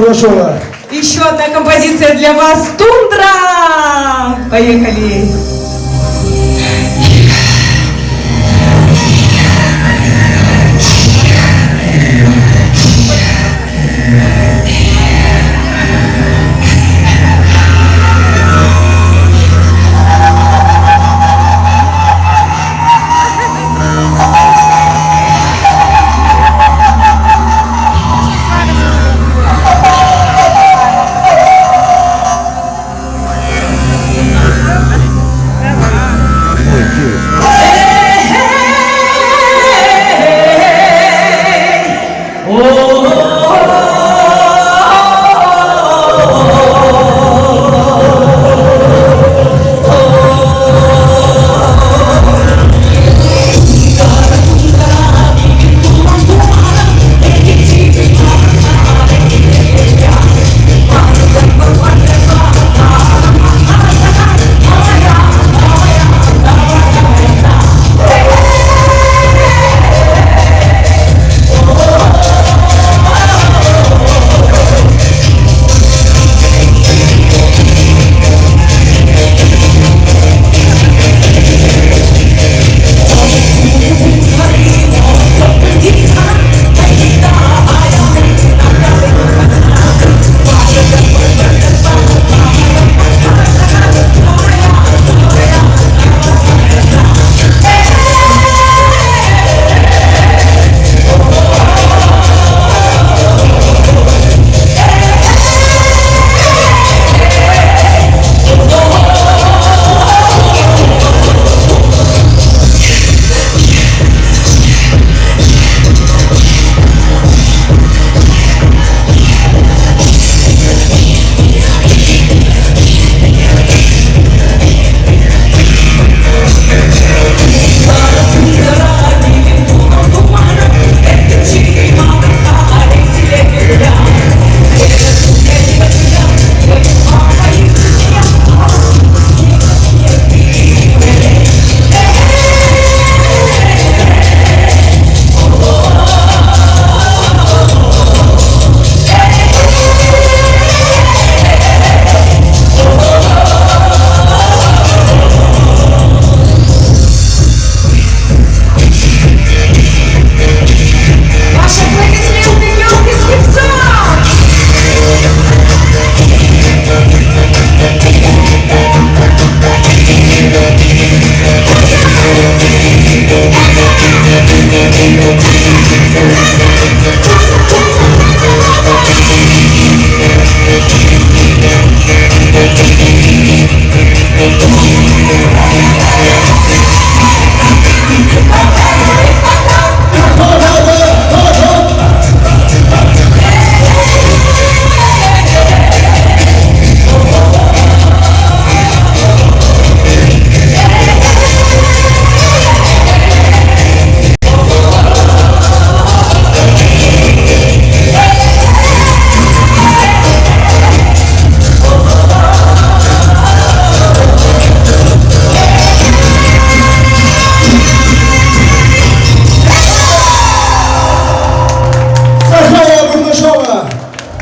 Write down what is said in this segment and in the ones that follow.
Бурдашова. Еще одна композиция для вас. Тундра! Поехали!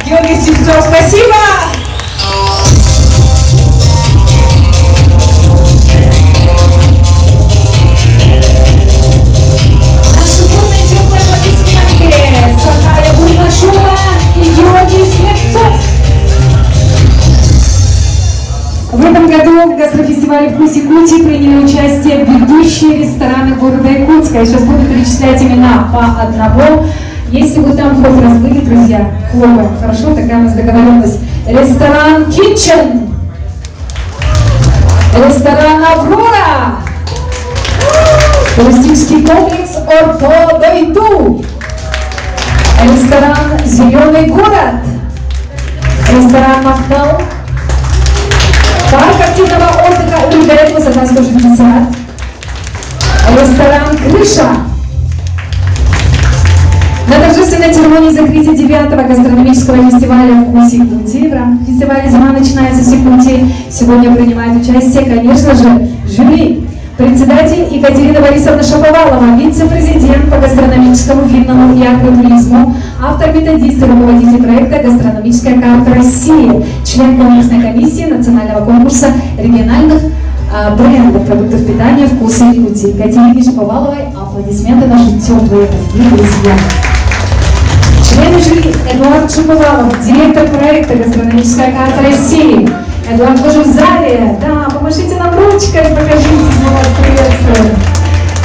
Георгий Сивцов, спасибо! Наши бурные теплые аплодисменты Сахария Бурдашова и Георгий Сивцов. В этом году в гастрофестивале в Куси-Кути приняли участие ведущие рестораны города Якутска. Я сейчас буду перечислять имена по одному. Если вы там хоть раз были, друзья, хлопаем. Хорошо, такая у нас договоренность. Ресторан Kitchen. Ресторан Аврора. Туристический комплекс Орто Дойду. Ресторан Зеленый город. Ресторан Махтал. Парк активного отдыха Ульберет, высота 160. Ресторан Крыша. На торжественной церемонии закрытия 9-го гастрономического фестиваля в Куси-Кути. В рамках фестиваля «Зима начинается в Сикути» сегодня принимает участие, конечно же, жюри. Председатель Екатерина Борисовна Шаповалова, вице-президент по гастрономическому, винному и агротуризму, автор-методист и руководитель проекта «Гастрономическая карта России», член конкурсной комиссии национального конкурса региональных брендов продуктов питания «Вкусы Якутии». Екатерине Шаповаловой аплодисменты наши теплые, дорогие друзья. Член жюри Эдуард Шаповалов, директор проекта «Гастрономическая карта России». Эдуард тоже в зале. Да, помашите нам ручкой, покажитесь, мы вас приветствуем.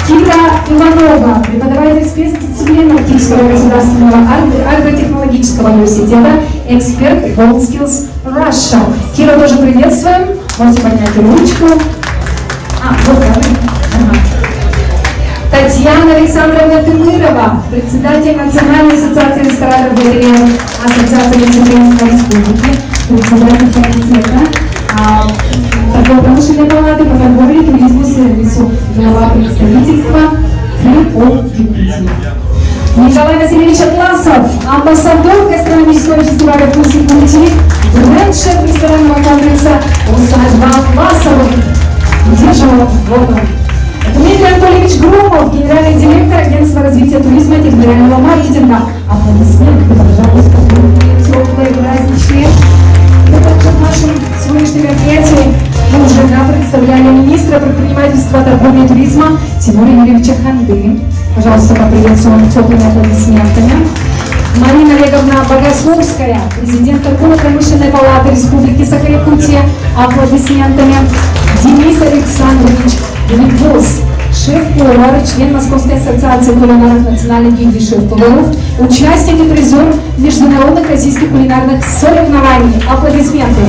Кира Иванова, преподаватель спецдисциплины Киевского государственного агротехнологического университета, эксперт WorldSkills Russia. Кира тоже приветствуем. Можете поднять ручку. Вот, ага. Татьяна Александровна Тымырова, председатель Национальной ассоциации ресторанов галереев, Ассоциации гостеприимства республики, председатель комитета торгово-промышленной палаты по торговле, туризму, сервису, глава представительства ФРИО Якутии. Николай Васильевич Атласов, амбассадор гастрономического фестиваля «Вкус Якутии», бренд-шеф ресторанного комплекса «Усадьба Атласовых». Где же он? Вот он. Дмитрий Анатольевич Громов, генеральный директор агентства развития туризма и территориального маркетинга. Аплодисменты, пожалуйста, теплые, праздничные. И также в нашем сегодняшнем мероприятии мы уже представляли министра предпринимательства, торговли и туризма Тимура Юрьевича Ханды. Пожалуйста, поприветствуем теплыми аплодисментами. Марина Олеговна Богословская, президент торгово-промышленной палаты Республики Саха-Якутия. Аплодисментами. Денис Александрович Львос, шеф-повар, член Московской ассоциации кулинаров национальной гильдии шеф-поваров, участник и призер международных российских кулинарных соревнований. Аплодисменты.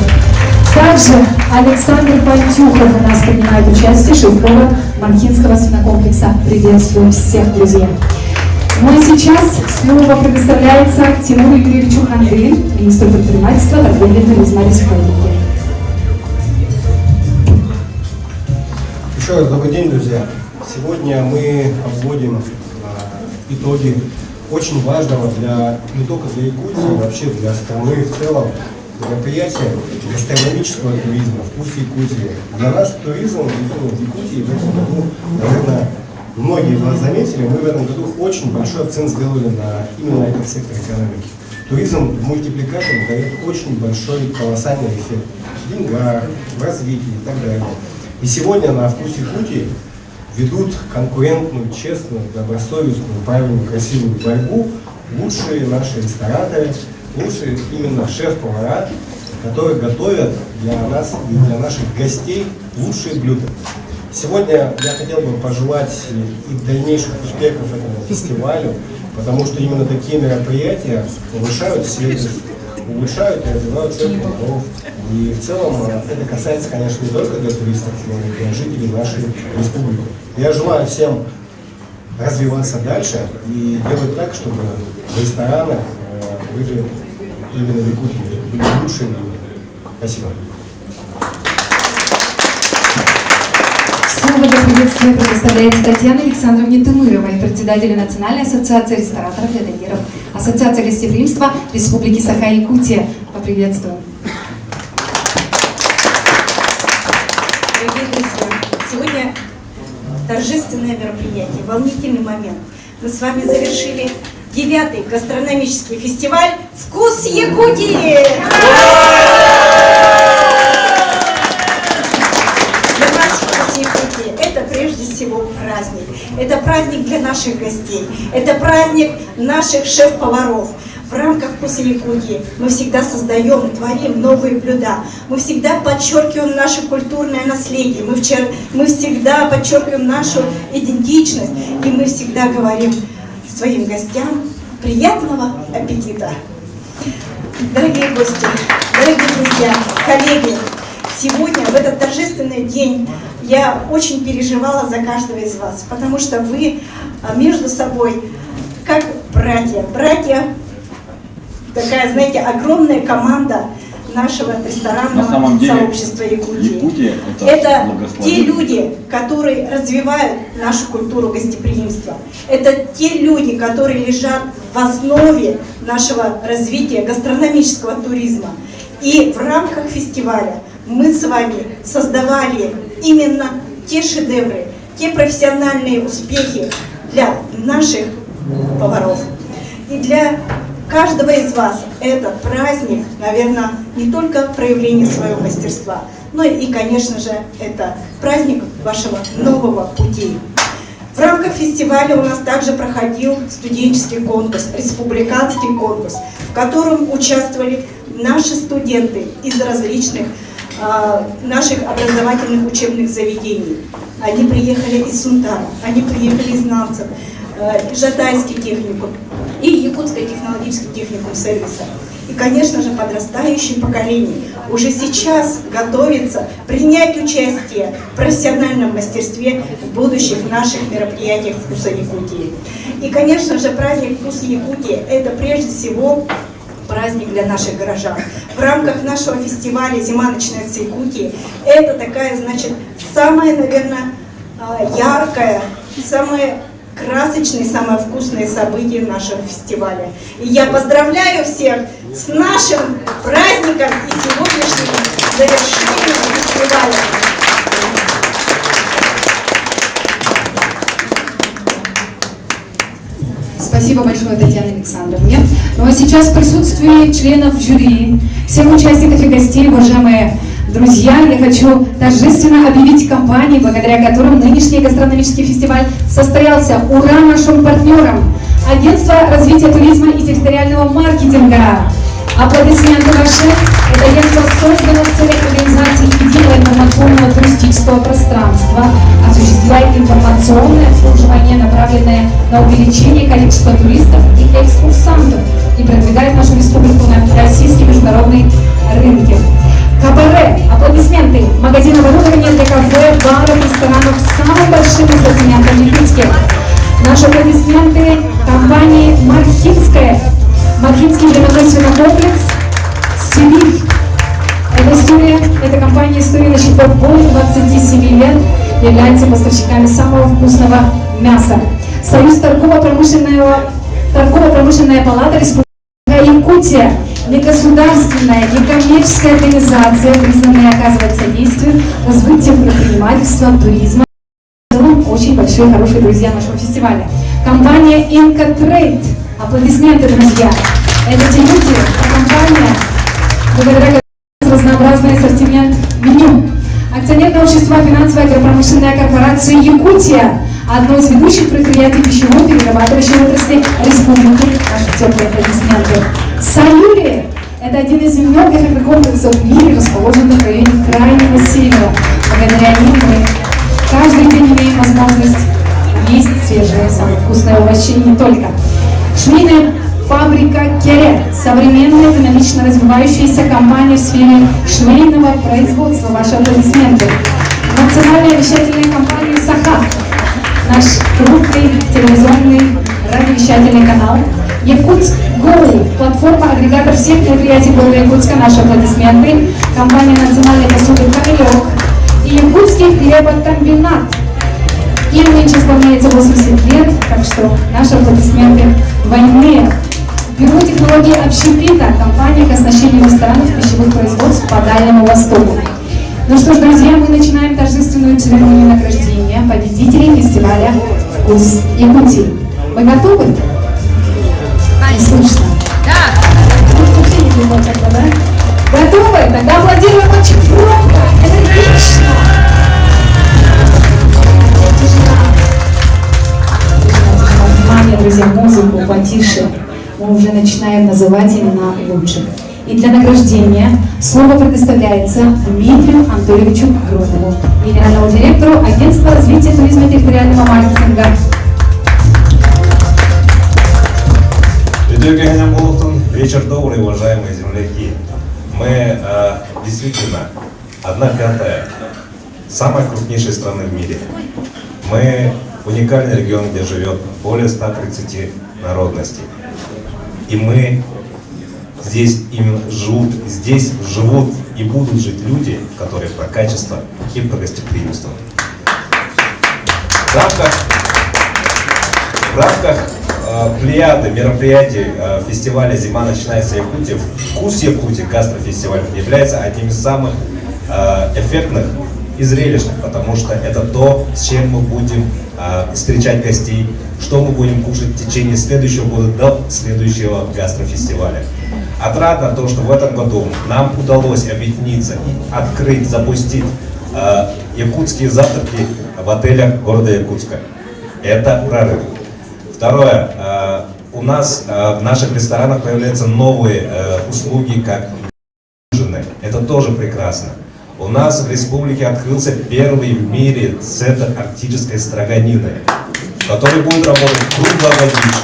Также Александр Пантюхов у нас принимает участие, шеф-повар Манхинского свинокомплекса. Приветствуем всех, друзья. Ну и сейчас слово предоставляется Тимуру Юрьевичу Ханды, министру предпринимательства, торговли и туризма республики. Еще раз добрый день, друзья. Сегодня мы обводим итоги очень важного не только для Якутии, а вообще для страны в целом мероприятия гастрономического туризма, «Вкус Якутии». Для нас туризм в Якутии в этом году, наверное, многие из вас заметили, мы в этом году очень большой акцент сделали именно этот сектор экономики. Туризм в мультипликаторе дает очень большой, колоссальный эффект в деньгах, в развитии и так далее. И сегодня на «Вкус Якутии» ведут конкурентную, честную, добросовестную, правильную, красивую борьбу лучшие наши рестораторы, лучшие именно шеф-повара, которые готовят для нас и для наших гостей лучшие блюда. Сегодня я хотел бы пожелать и дальнейших успехов этому фестивалю, потому что именно такие мероприятия повышают сервис, улучшают и развивают шеф-поваров. И в целом это касается, конечно, не только для туристов, но и для жителей нашей республики. Я желаю всем развиваться дальше и делать так, чтобы рестораны были именно в Якутии, были лучшими. Спасибо. Слово для приветствия предоставляется Татьяне Александровне Тымыровой, председателю Национальной ассоциации рестораторов и ательеров, Ассоциации гостеприимства Республики Саха-Якутия. Поприветствуем. Дорогие друзья, сегодня торжественное мероприятие, волнительный момент. Мы с вами завершили 9-й гастрономический фестиваль «Вкус Якутии». Для нас «Вкус Якутии» — это прежде всего праздник. Это праздник для наших гостей. Это праздник наших шеф-поваров. В рамках «Вкуса Якутии» мы всегда создаем, творим новые блюда. Мы всегда подчеркиваем наше культурное наследие. Мы всегда подчеркиваем нашу идентичность. И мы всегда говорим своим гостям приятного аппетита. Дорогие гости, дорогие друзья, коллеги, сегодня, в этот торжественный день, я очень переживала за каждого из вас, потому что вы между собой как братья. Братья, такая, знаете, огромная команда нашего ресторанного сообщества Якутии. Это те люди, которые развивают нашу культуру гостеприимства. Это те люди, которые лежат в основе нашего развития гастрономического туризма. И в рамках фестиваля мы с вами создавали именно те шедевры, те профессиональные успехи для наших поваров. И для каждого из вас этот праздник, наверное, не только проявление своего мастерства, но и, конечно же, это праздник вашего нового пути. В рамках фестиваля у нас также проходил студенческий конкурс, республиканский конкурс, в котором участвовали наши студенты из различных наших образовательных учебных заведений. Они приехали из Сунтара, они приехали из Намцев, Жатайский техникум и Якутский технологический техникум сервиса. И, конечно же, подрастающее поколение уже сейчас готовится принять участие в профессиональном мастерстве в будущих наших мероприятиях «Вкуса Якутии». И, конечно же, праздник «Вкус Якутии» – это прежде всего праздник для наших горожан. В рамках нашего фестиваля «Зима начинается в Якутии» это такая, значит, самая, наверное, яркая, самая красочные, самое вкусное событие нашего фестиваля. И я поздравляю всех с нашим праздником и сегодняшним завершением фестиваля. Спасибо большое, Татьяна Александровна. Ну а сейчас в присутствии членов жюри, всех участников и гостей, уважаемые друзья, я хочу торжественно объявить компании, благодаря которым нынешний гастрономический фестиваль состоялся. Ура нашим партнерам! Агентство развития туризма и территориального маркетинга. Аплодисменты ваши. Это агентство создано в целях организации единого информационного туристического пространства, осуществляет информационное обслуживание, направленное на увеличение количества туристов и экскурсантов и продвигает нашу республику на российские международные рынки. КПР, аплодисменты, магазин оборудования для кафе, баров, ресторанов с самым большим ассортиментом в Якутске. Наши аплодисменты компании Мархинская, Мархинский временной свинокомплекс, Сибирь. Эта компания история насчитывает более 27 лет, является поставщиками самого вкусного мяса. Союз торгово-промышленная палата Республики Якутия. Негосударственная, некоммерческая организация, признанная оказывать содействие развитию предпринимательства, туризма. В целом, очень большие, хорошие друзья нашего фестиваля. Компания Инкотрейд. Аплодисменты, друзья. Это те люди, компания, благодаря которой разнообразный ассортимент меню. Акционерное общество «Финансовая агропромышленная корпорация Якутия». Одно из ведущих предприятий пищевой перерабатывающей отрасли республики. Наши теплые аплодисменты. Саюри – это один из многих агрокомплексов в мире, расположенных в районе крайнего севера. Благодаря ним мы каждый день имеем возможность есть свежие, самые вкусные овощи и не только. Швейная фабрика Кере – современная, динамично развивающаяся компания в сфере швейного производства. Ваши аплодисменты. Национальная вещательная компания Саха. Наш крупный телевизионный радиовещательный канал. Якутск Гоу, платформа, агрегатор всех мероприятий города Якутска. Наши аплодисменты. Компания «Национальный посуды Камелек» и Якутский хлебокомбинат. Им нынче исполняется 80 лет, так что наши аплодисменты двойные. Бюро технологий общепита, компания к оснащению ресторанов пищевых производств по Дальнему Востоку. Ну что ж, друзья, мы начинаем торжественную церемонию награждения победителей фестиваля «Вкус Якутии». Вы готовы? Не слышно. Да. Может, вообще не было тогда, да? Готовы? Тогда аплодируем очень громко, энергично. Внимание, друзья, музыку потише. Мы уже начинаем называть имена лучших. И для награждения слово предоставляется Дмитрию Анатольевичу Грунову, генеральному директору Агентства развития туризма и территориального маркетинга. Вечер добрый, уважаемые земляки. Мы действительно 1/5 самой крупнейшей страны в мире. Мы уникальный регион, где живет более 130 народностей. И мы здесь именно живут и будут жить люди, которые про качество и про гостеприимство. В рамках плеяды мероприятий фестиваля «Зима начинается в Якутии», «Вкус Якутии» гастрофестиваль является одним из самых эффектных и зрелищных, потому что это то, с чем мы будем встречать гостей, что мы будем кушать в течение следующего года до следующего гастрофестиваля. Отрадно то, что в этом году нам удалось объединиться и открыть, запустить якутские завтраки в отелях города Якутска. Это прорыв. Второе. У нас в наших ресторанах появляются новые услуги, как ужины. Это тоже прекрасно. У нас в республике открылся первый в мире центр арктической строганины, который будет работать круглогодично.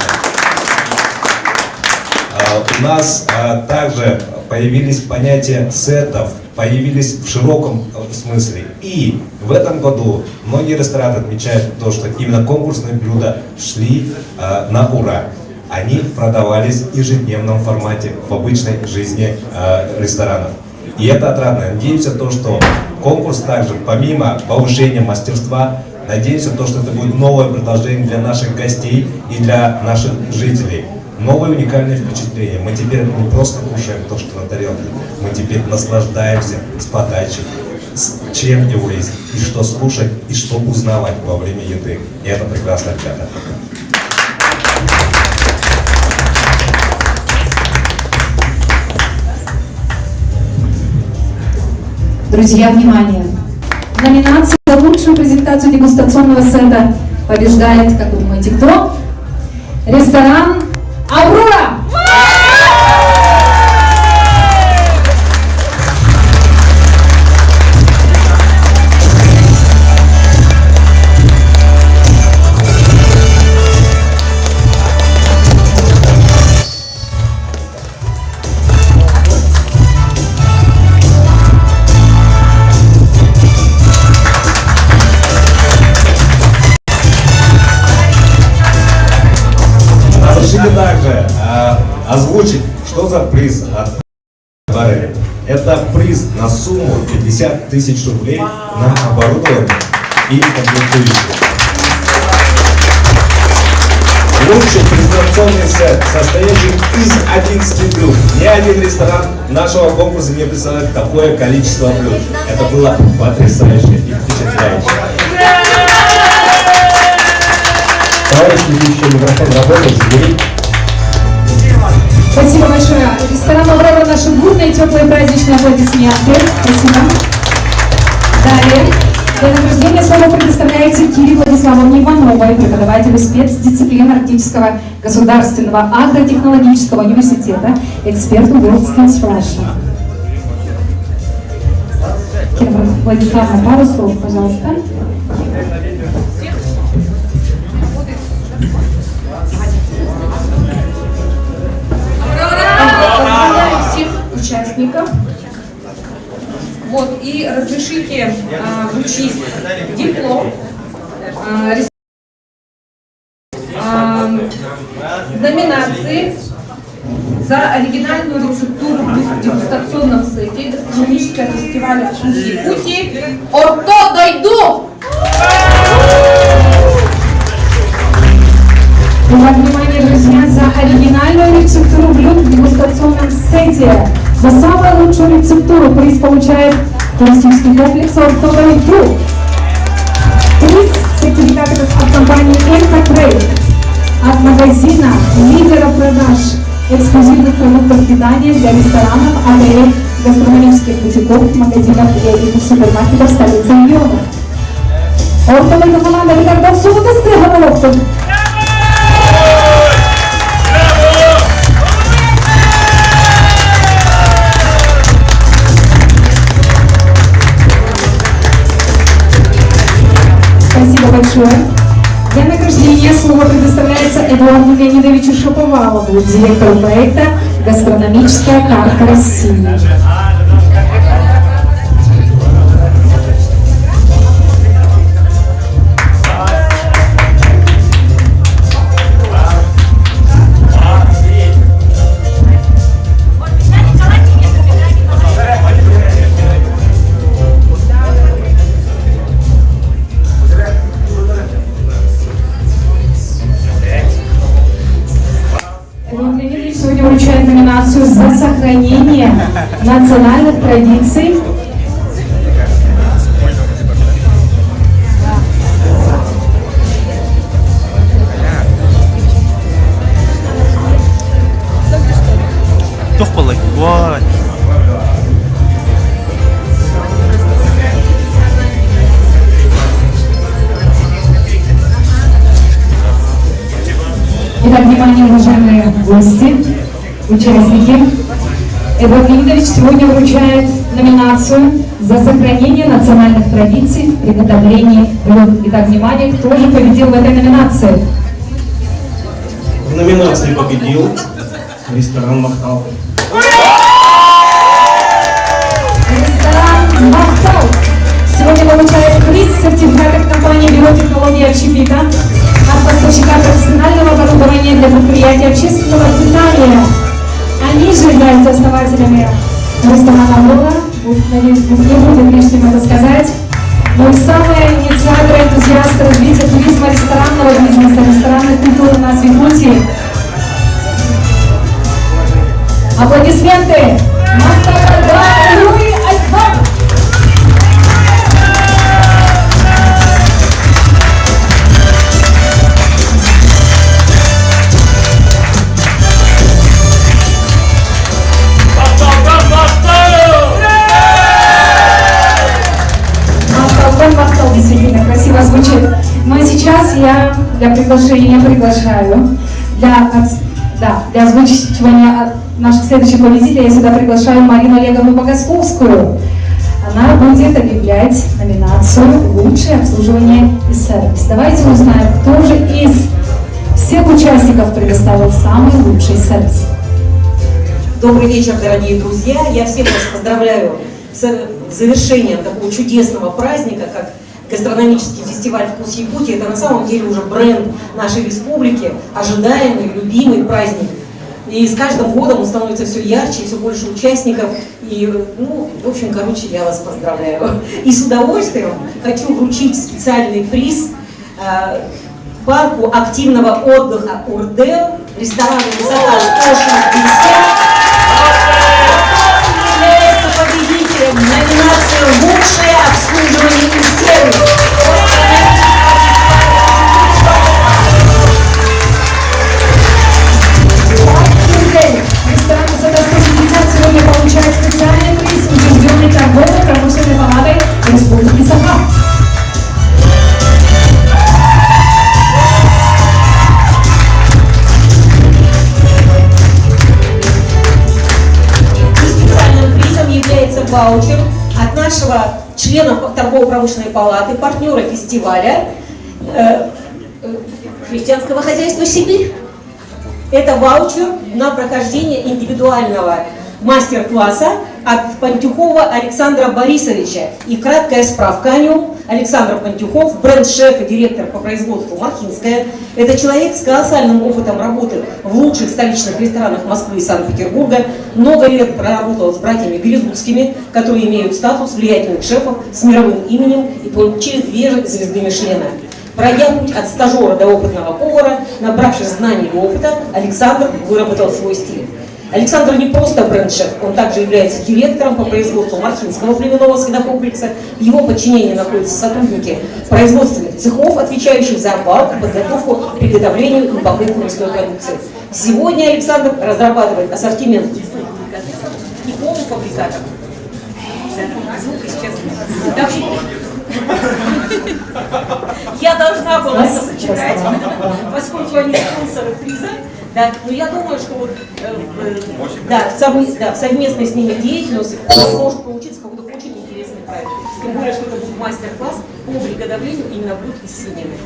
У нас также появились понятия сетов, появились в широком смысле. И в этом году многие рестораны отмечают то, что именно конкурсные блюда шли на ура. Они продавались в ежедневном формате в обычной жизни ресторанов. И это отрадно. Надеемся, то, что конкурс также, помимо повышения мастерства, надеемся, то, что это будет новое предложение для наших гостей и для наших жителей. Новые уникальные впечатления. Мы теперь не просто кушаем то, что на тарелке, мы теперь наслаждаемся с подачей, с чем его есть, и что слушать, и что узнавать во время еды. И это прекрасно, ребята. Друзья, внимание! Номинация за лучшую презентацию дегустационного сета побеждает, как вы думаете, кто? Ресторан «Аврора». Разрешите также озвучить, что за приз от барыни. Это приз на сумму 50 тысяч рублей на оборудование и комплектующие. Лучший презентационный сет, состоящий из 11 блюд. Ни один ресторан нашего конкурса не представляет такое количество блюд. Это было потрясающе и впечатляюще. Товарищ ведущий, микрофон работает, звонит. Спасибо большое. Ресторан «Аврора» наши бурные, теплые праздничные аплодисменты. Спасибо. Далее. Для награждения слово предоставляется Кире Владиславовне Ивановой, преподавателю спецдисциплин Арктического государственного агротехнологического университета, эксперту WorldSkills Russia. Кира Владиславовна, пару слов, пожалуйста. Всех участников. Вот, и разрешите вручить диплом номинации за оригинальную рецептуру в дегустационном сете гастрономического фестиваля «Вкус Якутии» «Орто дойду». Внимание, друзья, за оригинальную рецептуру блюд в дегустационном сете. За самую лучшую рецептуру приз получает туристический комплекс «Орто дойду». Приз сертификатов от компании «Энтотрейд», от магазина лидера продаж эксклюзивных продуктов питания для ресторанов, отелей, гастрономических бутиков, магазинов и супермаркетов столицы регионов. «Орто дойду» команда Рикардо Сумутасты Головку. Спасибо большое. Для награждения слово предоставляется Эдуарду Леонидовичу Шаповалову, директору проекта «Гастрономическая карта России». Сегодня вручает номинацию за сохранение национальных традиций похлопали. Вай. Итак, внимание, уважаемые гости, участники. Эдуард Леонидович сегодня вручает номинацию за сохранение национальных традиций в приготовлении блюд. Итак, внимание, кто же победил в этой номинации? В номинации победил ресторан «Махтал». Ресторан «Махтал» сегодня получает приз сертификат от компании «Биотехнологии общепита» от поставщика профессионального оборудования для предприятий общественного питания. Они же являются основателями ресторана «Лола». Надеюсь, не будет лишним это сказать. Но и самые инициаторы, энтузиасты развития туризма, ресторанного бизнеса, ресторанной культуры нас в Якутии. Аплодисменты! Махтал Луи Альхам! Махтал действительно красиво звучит. Но сейчас я для приглашения приглашаю, для озвучивания наших следующих победителей я сюда приглашаю Марину Олеговну Богословскую. Она будет объявлять номинацию «Лучшее обслуживание и сервис». Давайте узнаем, кто же из всех участников предоставил самый лучший сервис. Добрый вечер, дорогие друзья! Я всех вас поздравляю с завершением такого чудесного праздника, как гастрономический фестиваль «Вкус Якутии». Это на самом деле уже бренд нашей республики, ожидаемый, любимый праздник. И с каждым годом он становится все ярче, все больше участников. И, в общем, я вас поздравляю. И с удовольствием хочу вручить специальный приз парку активного отдыха «Урдео», ресторану «Высота 160». Является победителем номинации «Лучшее обслуживание и сервис». Ресторан «Высота 160» сегодня получает специальный приз, учрежденный торгово-промышленной палатой Республики Саха. Специальным призом является ваучер от нашего члена торгово-промышленной палаты, партнера фестиваля крестьянского хозяйства «Сибирь». Это ваучер на прохождение индивидуального мастер-класса от Пантюхова Александра Борисовича. И краткая справка о нем. Александр Пантюхов, бренд-шеф и директор по производству «Мархинская». Это человек с колоссальным опытом работы в лучших столичных ресторанах Москвы и Санкт-Петербурга. Много лет проработал с братьями Березутскими, которые имеют статус влиятельных шефов с мировым именем и получили 2 звезды Мишлена. Пройдя путь от стажера до опытного повара, набравшись знаний и опыта, Александр выработал свой стиль. Александр не просто бренд-шеф, он также является директором по производству Мархинского племенного свинокомплекса. В его подчинении находятся сотрудники производственных цехов, отвечающих за опалку, подготовку, приготовлению и упаковку мясной продукции. Сегодня Александр разрабатывает ассортимент и полуфабрикатов. Я должна была это зачитать, поскольку они спонсоры приза. Да, но я думаю, что вот, в совместной с ними деятельности может получиться какой-то очень интересный проект. Тем более, что это будет мастер-класс по приготовлению именно блюд из свинины.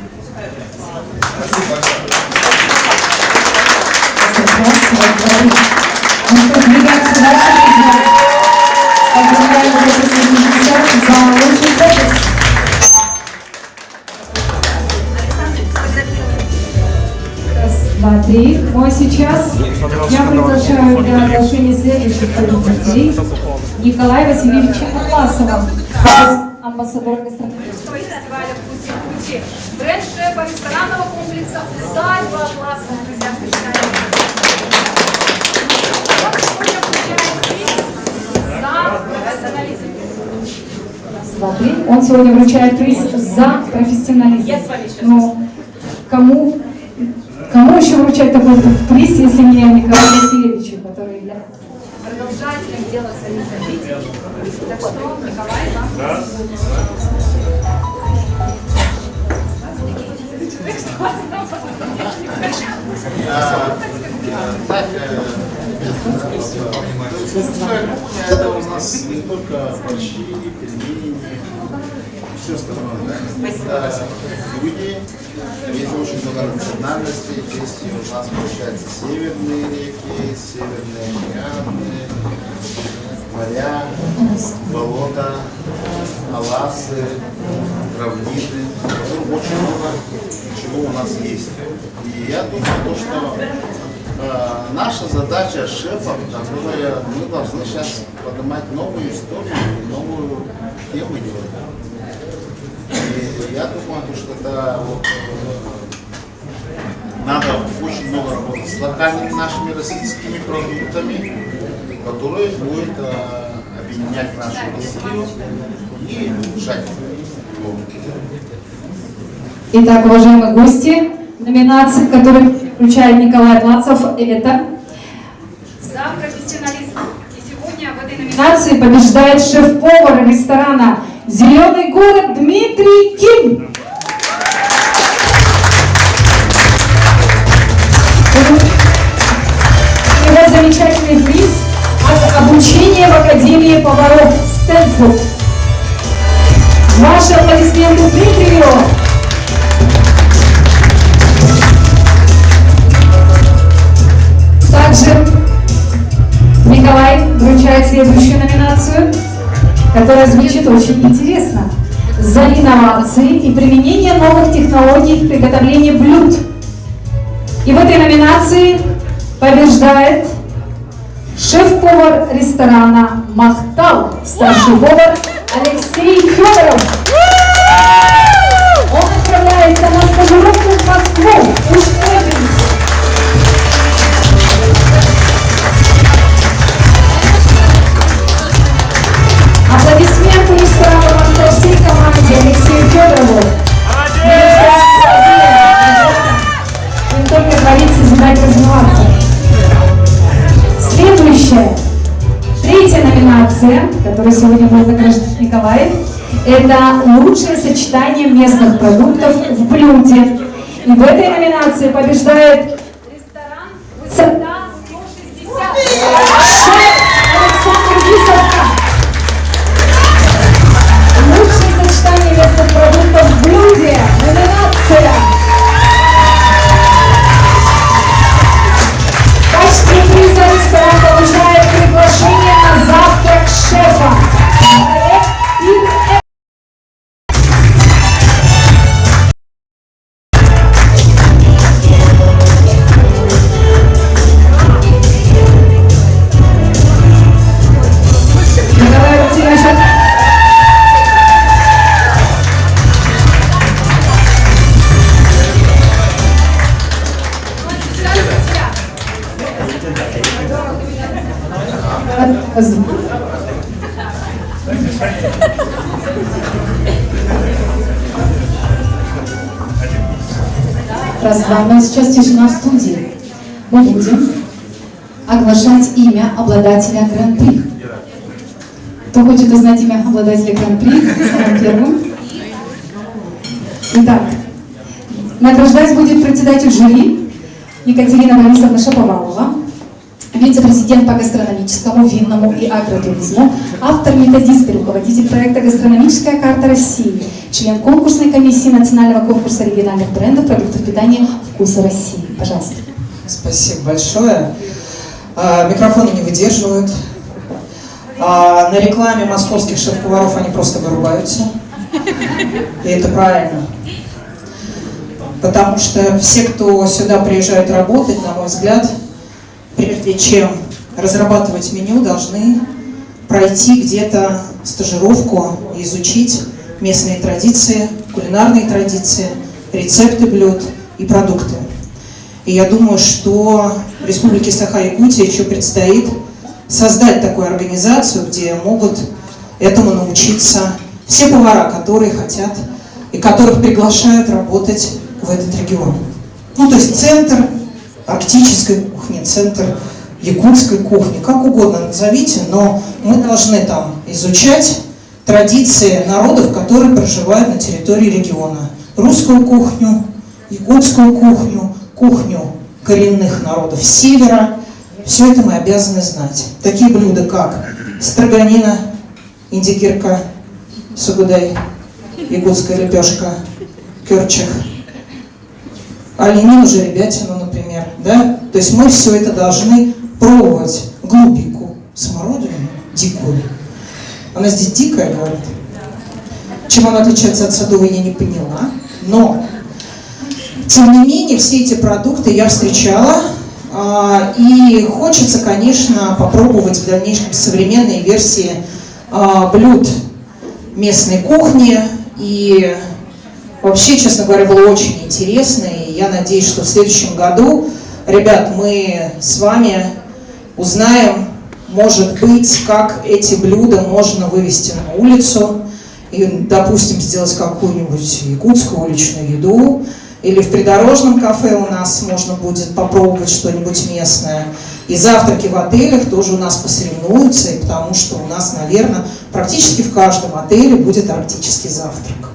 Два, три. Ну а сейчас я приглашаю для оглашения следующих победителей Николая Васильевича Атласова, амбассадора гастрономического Фестиваля «Вкус Якутии», бренд-шефа ресторанного комплекса «Усадьба Атласова». Он сегодня вручает приз за профессионализм. Я с вами сейчас. Но кому еще вручать такой приз, если не Николаю Васильевичу, который является продолжателем дела самих родителей. Так что, Николай, вам Это у нас не только борщи, пельмени, все остальное. Да? Это люди, есть очень много национальностей, здесь у нас получается северные реки, северные океаны, моря, болота, аласы, равнины. Очень много чего у нас есть. И я думаю, что наша задача шефов, которая мы должны сейчас поднимать новую историю и новую тему делать. И я думаю, что это вот, надо очень много работать с локальными нашими российскими продуктами, которые будут объединять нашу Россию и улучшать его. Итак, уважаемые гости, номинации, которые включает Николай Тлацов, это за профессионализм. И сегодня в этой номинации побеждает шеф-повар ресторана «Зеленый город» Дмитрий Ким. Его замечательный приз от обучения в Академии поваров Стэнфорд. Ваши аплодисменты Дмитрию. Также Николай вручает следующую номинацию, которая звучит очень интересно. За инновации и применение новых технологий в приготовлении блюд. И в этой номинации побеждает шеф-повар ресторана «Махтал», старший повар Алексей Федоров. Он отправляется на стажировку в Москву, в Усть-Лабинск. Аплодисменты ресторана «Махтал» всей команде Алексею Федорову. Им только творится, знать, развиваться. Следующая, третья номинация, которую сегодня будет награждать Николай, это лучшее сочетание местных продуктов в блюде. И в этой номинации побеждает ресторан «Высота 160». шеф Александр Висовка. Лучшее сочетание местных продуктов в блюде. Номинация. В качестве приза ресторан получает приглашение на завтрак шефа. Николай Васильевич, раз, два, но сейчас тишина в студии. Мы будем оглашать имя обладателя Гран-при. Кто хочет узнать имя обладателя Гран-при? Самым первым. Итак, награждать будет председатель жюри Екатерина Борисовна Шаповалова, вице-президент по гастрономическому, винному и агротуризму, автор, методист и руководитель проекта «Гастрономическая карта России», член конкурсной комиссии Национального конкурса региональных брендов продуктов питания «Вкусы России». Пожалуйста. Спасибо большое. Микрофоны не выдерживают. На рекламе московских шеф-поваров они просто вырубаются. И это правильно. Потому что все, кто сюда приезжают работать, на мой взгляд, прежде чем разрабатывать меню, должны пройти где-то стажировку и изучить местные традиции, кулинарные традиции, рецепты блюд и продукты. И я думаю, что Республике Саха-Якутия еще предстоит создать такую организацию, где могут этому научиться все повара, которые хотят и которых приглашают работать в этот регион. Ну, то есть центр арктической кухни, центр якутской кухни, как угодно назовите, но мы должны там изучать традиции народов, которые проживают на территории региона. Русскую кухню, якутскую кухню, кухню коренных народов севера. Все это мы обязаны знать. Такие блюда, как строганина, индикирка, сугудай, якутская лепешка, кёрчах, оленину, жеребятину, например. Да? То есть мы все это должны пробовать. Голубику, смородину, дикую. Она здесь дикая, говорит. Чем она отличается от садовой, я не поняла. Но, тем не менее, все эти продукты я встречала. И хочется, конечно, попробовать в дальнейшем современные версии блюд местной кухни. И вообще, честно говоря, было очень интересно. И я надеюсь, что в следующем году, ребят, мы с вами узнаем, может быть, как эти блюда можно вывести на улицу и, допустим, сделать какую-нибудь якутскую уличную еду. Или в придорожном кафе у нас можно будет попробовать что-нибудь местное. И завтраки в отелях тоже у нас посоревнуются, и потому что у нас, наверное, практически в каждом отеле будет арктический завтрак.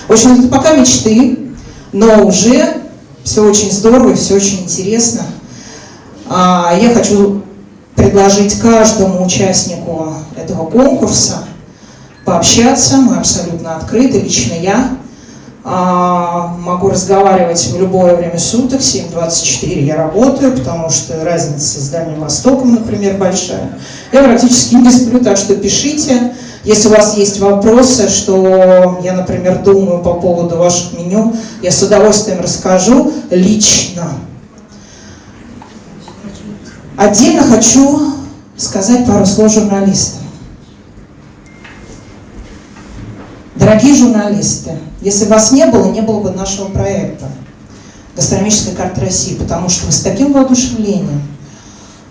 В общем, это пока мечты, но уже все очень здорово и все очень интересно. Я хочу предложить каждому участнику этого конкурса пообщаться. Мы абсолютно открыты, лично я. Могу разговаривать в любое время суток, 7:24 я работаю, потому что разница с Дальним Востоком, например, большая. Я практически не сплю, так что пишите. Если у вас есть вопросы, что я, например, думаю по поводу ваших меню, я с удовольствием расскажу лично. Отдельно хочу сказать пару слов журналистам. Дорогие журналисты, если вас не было бы нашего проекта «Гастрономическая карта России», потому что вы с таким воодушевлением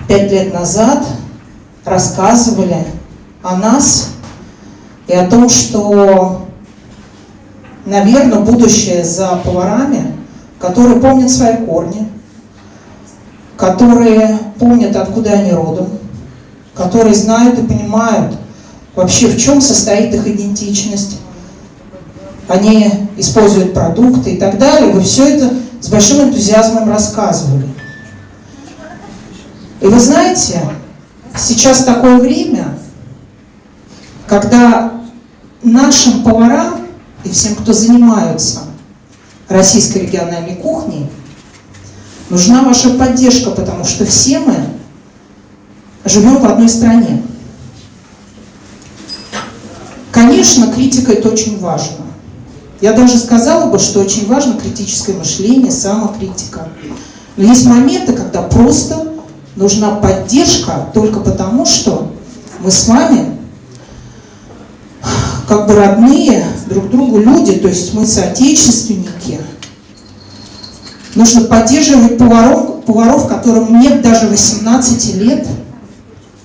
5 лет назад рассказывали о нас и о том, что, наверное, будущее за поварами, которые помнят свои корни, которые помнят, откуда они родом, которые знают и понимают вообще, в чем состоит их идентичность. Они используют продукты и так далее. Вы все это с большим энтузиазмом рассказывали. И вы знаете, сейчас такое время, когда нашим поварам и всем, кто занимается российской региональной кухней, нужна ваша поддержка, потому что все мы живем в одной стране. Конечно, критика – это очень важно. Я даже сказала бы, что очень важно критическое мышление, самокритика. Но есть моменты, когда просто нужна поддержка только потому, что мы с вами как бы родные друг другу люди, то есть мы соотечественники. Нужно поддерживать поваров, которым нет даже 18 лет.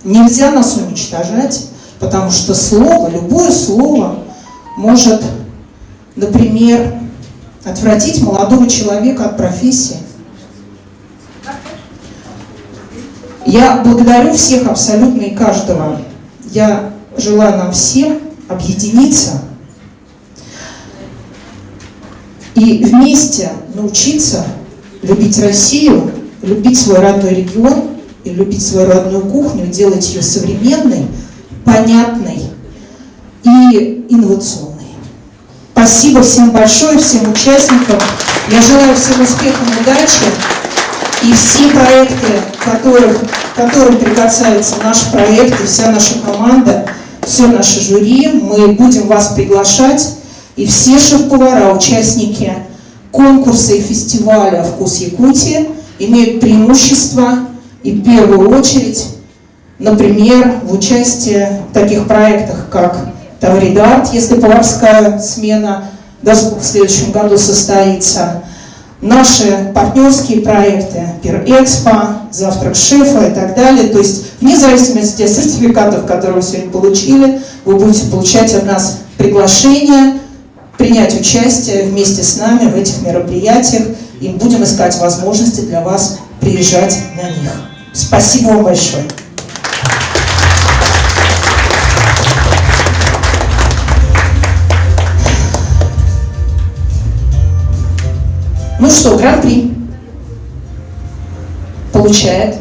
Нельзя нас уничтожать, потому что слово, любое слово может, например, отвратить молодого человека от профессии. Я благодарю всех абсолютно и каждого. Я желаю нам всем объединиться и вместе научиться любить Россию, любить свой родной регион и любить свою родную кухню, делать ее современной, понятной и инновационной. Спасибо всем большое, всем участникам. Я желаю всем успехов и удачи. И все проекты, которым прикасается наш проект и вся наша команда, все наше жюри, мы будем вас приглашать. И все шеф-повара, участники конкурса и фестиваля «Вкус Якутии» имеют преимущество и в первую очередь, например, в участии в таких проектах, как «Тавридарт», если поварская смена в следующем году состоится, наши партнерские проекты «Пир-Экспо», «Завтрак шефа» и так далее. То есть, вне зависимости от сертификатов, которые вы сегодня получили, вы будете получать от нас приглашение принять участие вместе с нами в этих мероприятиях и будем искать возможности для вас приезжать на них. Спасибо вам большое. Ну что, гран-при получает.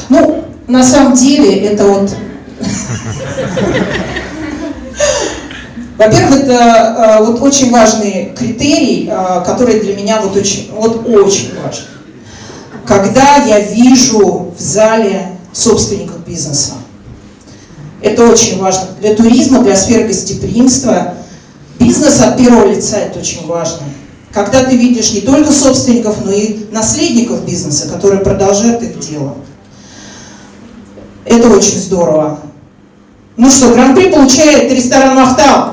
Ну, на самом деле, это вот... Во-первых, это вот очень важный критерий, который для меня вот очень важен. Когда я вижу в зале собственников бизнеса. Это очень важно. Для туризма, для сферы гостеприимства. Бизнес от первого лица – это очень важно. Когда ты видишь не только собственников, но и наследников бизнеса, которые продолжают их дело. Это очень здорово. Ну что, гран-при получает ресторан «Махтал».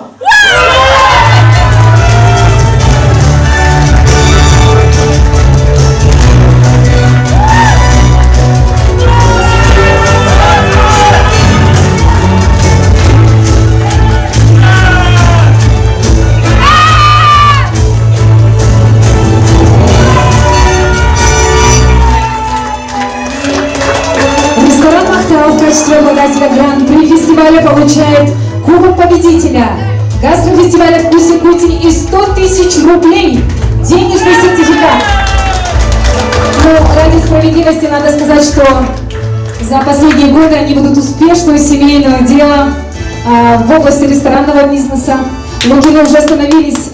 Ресторан «Махтал» в качестве обладателя гран-при фестиваля получает кубок победителя, гастрофестиваля «Вкус Якутии» и 100 тысяч рублей денежный сертификат. Но ради справедливости надо сказать, что за последние годы они ведут успешное семейное дело в области ресторанного бизнеса. Лукины уже становились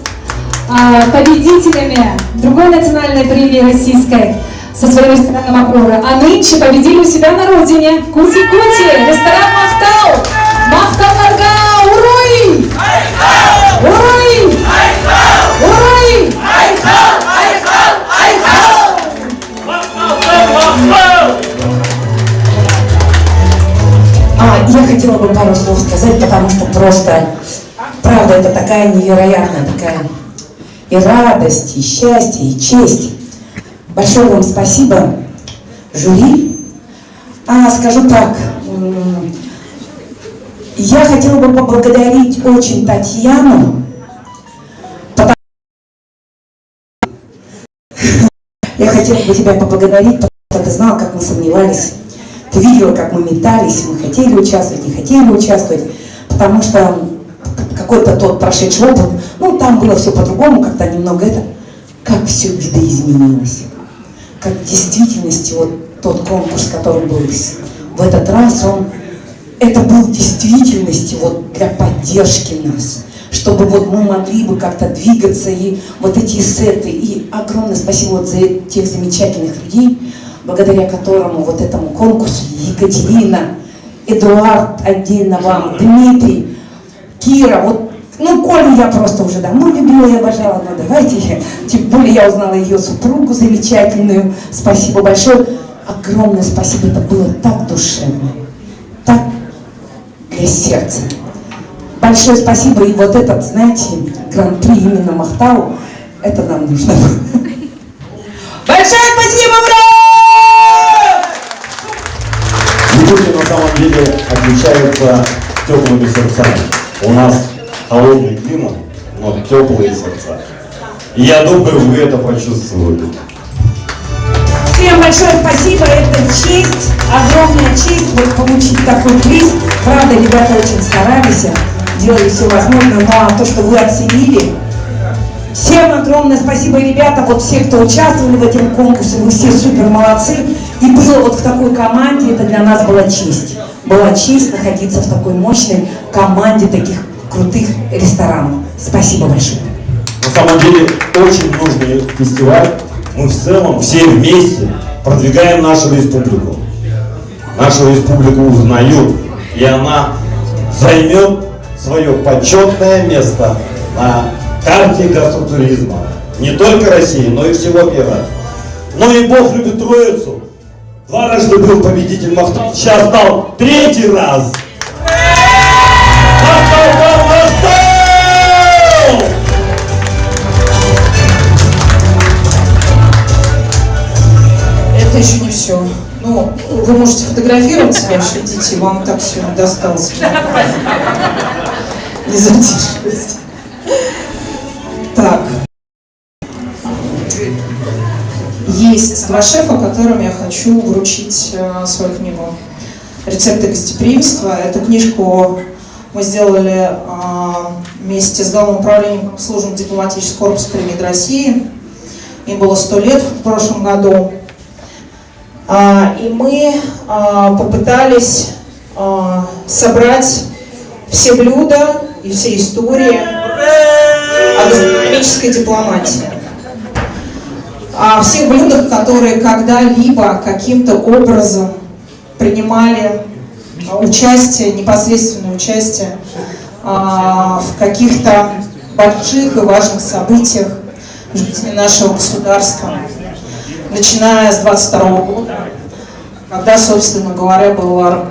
победителями другой национальной премии российской со своим рестораном «Акрора». А нынче победили у себя на родине «Вкус Якутии», ресторан «Махтал». Махтал Нарга! Уруй! Уруй! Уруй! Я хотела бы пару слов сказать, потому что просто, правда, это такая невероятная, такая и радость, и счастье, и честь. Большое вам спасибо, жюри. Скажу так, я хотела бы поблагодарить очень Татьяну, потому... Я хотела бы тебя поблагодарить, потому что ты знал, как мы сомневались. Ты видела, как мы метались, мы хотели участвовать, не хотели участвовать, потому что какой-то тот прошедший опыт, ну там было все по-другому, как-то немного это, как все видоизменилось. Как в действительности вот тот конкурс, который был в этот раз, это был в действительности вот для поддержки нас, чтобы вот мы могли бы как-то двигаться, и вот эти сеты, и огромное спасибо вот за тех замечательных людей, благодаря которому вот этому конкурсу Екатерина, Эдуард, отдельно вам, Дмитрий, Кира, вот, ну, Колю я просто уже давно любила и обожала, но давайте, тем более я узнала ее супругу замечательную, спасибо большое, огромное спасибо, это было так душевно, так для сердца. Большое спасибо, и вот этот, знаете, гран-при именно Махтау, это нам нужно было. Большое спасибо, ура! Якутия на самом деле отличается теплыми сердцами. У нас холодный климат, но теплые сердца. И я думаю, вы это почувствовали. Всем большое спасибо, это честь, огромная честь вот получить такой приз. Правда, ребята очень старались, делали все возможное, но то, что вы оценили. Всем огромное спасибо, ребята, вот все, кто участвовали в этом конкурсе, вы все супер молодцы. И было вот в такой команде, это для нас была честь. Была честь находиться в такой мощной команде таких крутых ресторанов. Спасибо большое. На самом деле очень нужный фестиваль. Мы в целом все вместе продвигаем нашу республику. Нашу республику узнают, и она займет свое почетное место на карте гастротуризма. Не только России, но и всего мира. Но и Бог любит Троицу. Дважды был победитель Махтал. Сейчас стал третий раз. Махтал! Это еще не все. Ну, вы можете фотографироваться, ваши дети, вам так все досталось. Не задерживайтесь. Так. Есть два шефа, которым я хочу вручить свою книгу «Рецепты гостеприимства». Эту книжку мы сделали вместе с Главным управлением службы дипломатического корпуса при МИД России. Им было 100 лет в прошлом году. И мы попытались собрать все блюда и все истории о гастрономической дипломатии. О всех блюдах, которые когда-либо каким-то образом принимали участие, непосредственное участие в каких-то больших и важных событиях в жизни нашего государства, начиная с 22 года, когда, собственно говоря, было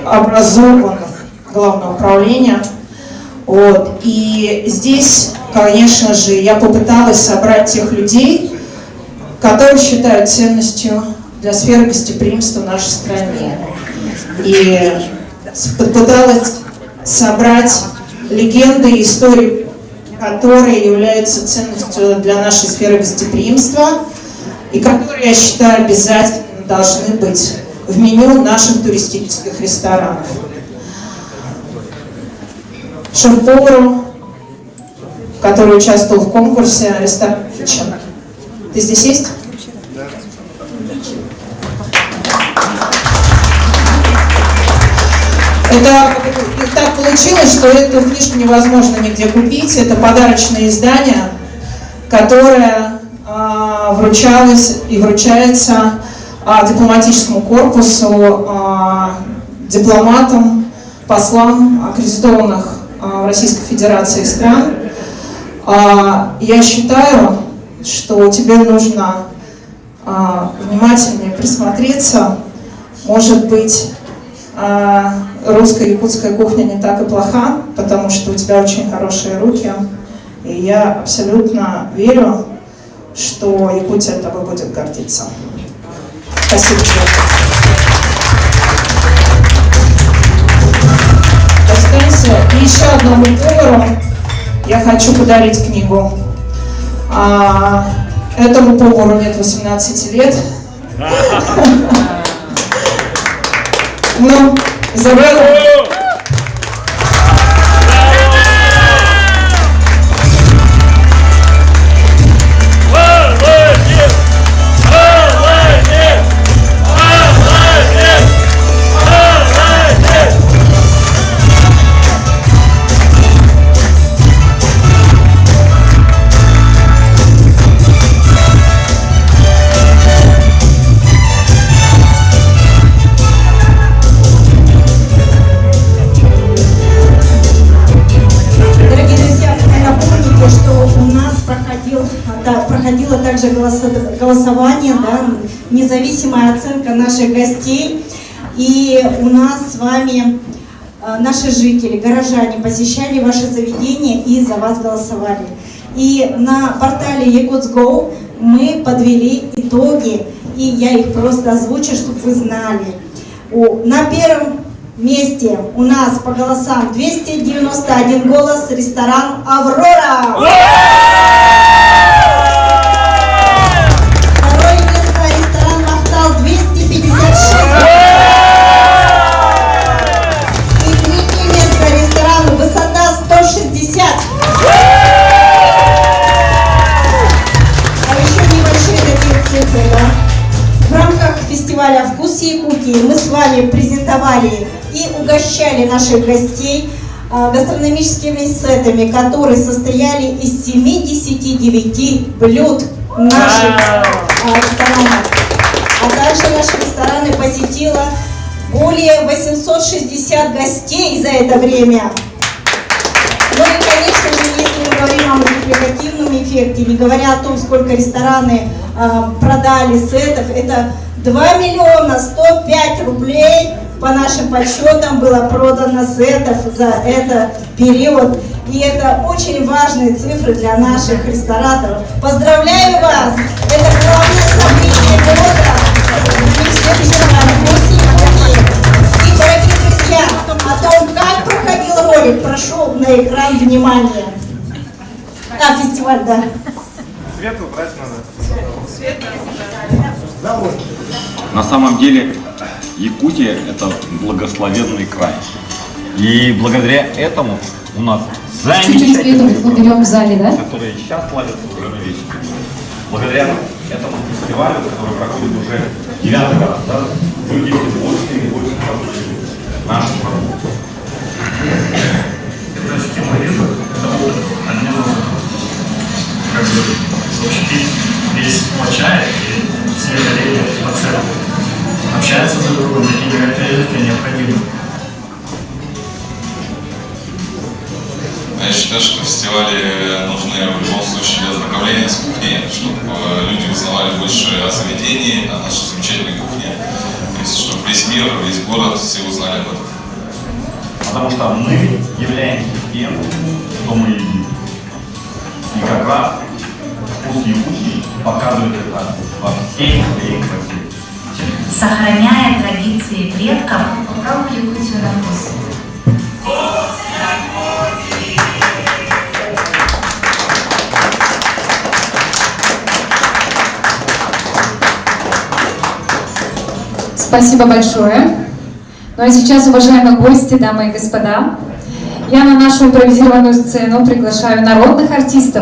образовано Главное управление. Вот. И здесь, конечно же, я попыталась собрать тех людей, которые считают ценностью для сферы гостеприимства в нашей стране. И попыталась собрать легенды и истории, которые являются ценностью для нашей сферы гостеприимства и которые, я считаю, обязательно должны быть в меню наших туристических ресторанов. Шеф-повару, который участвовал в конкурсе «Ресторан Kitchen». Ты здесь есть? Это так получилось, что эту книжку невозможно нигде купить. Это подарочное издание, которое вручалось и вручается дипломатическому корпусу, дипломатам, послам аккредитованных в Российской Федерации стран. Я считаю, что тебе нужно внимательнее присмотреться. Может быть, русская якутская кухня не так и плоха, потому что у тебя очень хорошие руки. И я абсолютно верю, что Якутия тобой будет гордиться. Спасибо тебе. Останься. И еще одному повару я хочу подарить книгу. Этому повару нет 18 лет. Ну, Изабелла. Проходило также голосование, да, независимая оценка наших гостей. И у нас с вами наши жители, горожане посещали ваши заведения и за вас голосовали. И на портале Якутс.Го мы подвели итоги, и я их просто озвучу, чтобы вы знали. На первом месте у нас по голосам 291 голос ресторан «Аврора». Второе место ресторан «Вахтал» 256. И третье место ресторан «Высота» 160. А еще небольшие такие цифры, да? В рамках фестиваля «Вкус Якутии» мы с вами презентовали и угощали наших гостей гастрономическими сетами, которые состояли из 79 блюд наших ресторанов. А также наши рестораны посетило более 860 гостей за это время. Ну и, конечно же, если мы говорим о мультипликативном эффекте, не говоря о том, сколько рестораны продали сетов, это 2 миллиона 105 рублей по нашим подсчетам было продано сетов за этот период. И это очень важные цифры для наших рестораторов. Поздравляю вас! Это главное событие года. И, дорогие друзья, о том, как проходил ролик, прошу на экран внимания. Фестиваль, да. Свет убрать надо. ответ на На самом деле Якутия – это благословенный край. И благодаря этому у нас Чуть-чуть света замечательные уберем в зале, да? которые сейчас славятся уже на вечер. Благодаря этому фестивалю, который проходит уже 9-й раз, да, вы видите больше и больше нашу страну. Эта система вижу, это опыт, они как бы защитить весь сплочает, и все коллеги по целому общаются друг с другом, такие мероприятия необходимы. Я считаю, что фестивали нужны в любом случае для ознакомления с кухней, чтобы люди узнавали больше о заведении, о нашей замечательной кухне. То есть, чтобы весь мир, весь город, все узнали об этом. Потому что мы являемся тем, что мы едим. И как раз вкус Якутии показывает это во всей своей красе. Сохраняя традиции предков, попробуй Якутию на вкус. Спасибо большое. Ну а сейчас, уважаемые гости, дамы и господа, я на нашу импровизированную сцену приглашаю народных артистов.